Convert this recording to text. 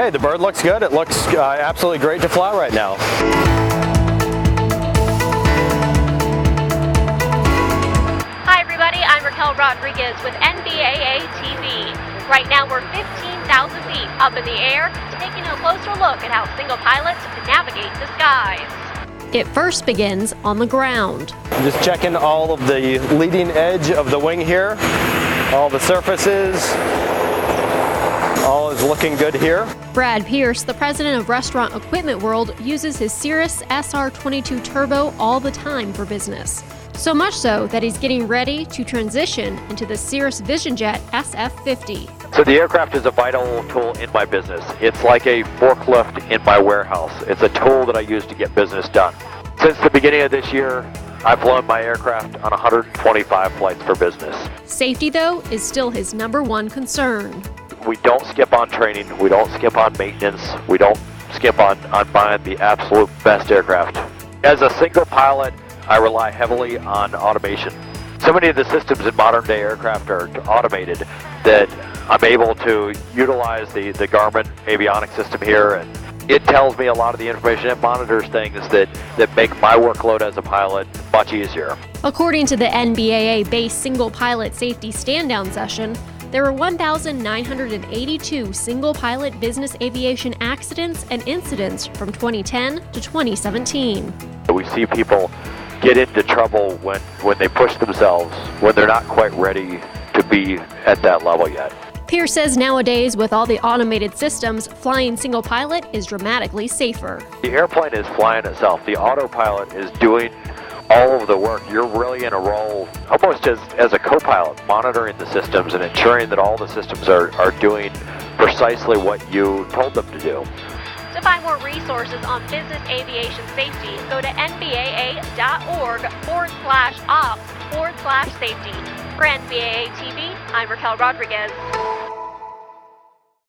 okay. The bird looks good. It looks absolutely great to fly right now. Hi everybody, I'm Raquel Rodriguez with NBAA-TV. Right now we're 15,000 feet up in the air, taking a closer look at how single pilots navigate the skies. It first begins on the ground. Just checking all of the leading edge of the wing here, all the surfaces. All is looking good here. Brad Pierce, the president of Restaurant Equipment World, uses his Cirrus SR22 Turbo all the time for business. So much so that he's getting ready to transition into the Cirrus VisionJet SF50. So the aircraft is a vital tool in my business. It's like a forklift in my warehouse. It's a tool that I use to get business done. Since the beginning of this year, I've flown my aircraft on 125 flights for business. Safety, though, is still his #1 concern. We don't skip on training. We don't skip on maintenance. We don't skip on buying the absolute best aircraft. As a single pilot, I rely heavily on automation. So many of the systems in modern day aircraft are automated that I'm able to utilize the Garmin avionics system here, and it tells me a lot of the information. It monitors things that make my workload as a pilot much easier. According to the NBAA-BACE single pilot safety stand-down session, there were 1,982 single pilot business aviation accidents and incidents from 2010 to 2017. We see people get into trouble when they push themselves, when they're not quite ready to be at that level yet. Pierce says nowadays, with all the automated systems, flying single pilot is dramatically safer. The airplane is flying itself. The autopilot is doing all of the work. You're really in a role almost as a co-pilot, monitoring the systems and ensuring that all the systems are doing precisely what you told them to do. To find more resources on business aviation safety, go to nbaa.org/ops/safety. For NBAA TV, I'm Raquel Rodriguez.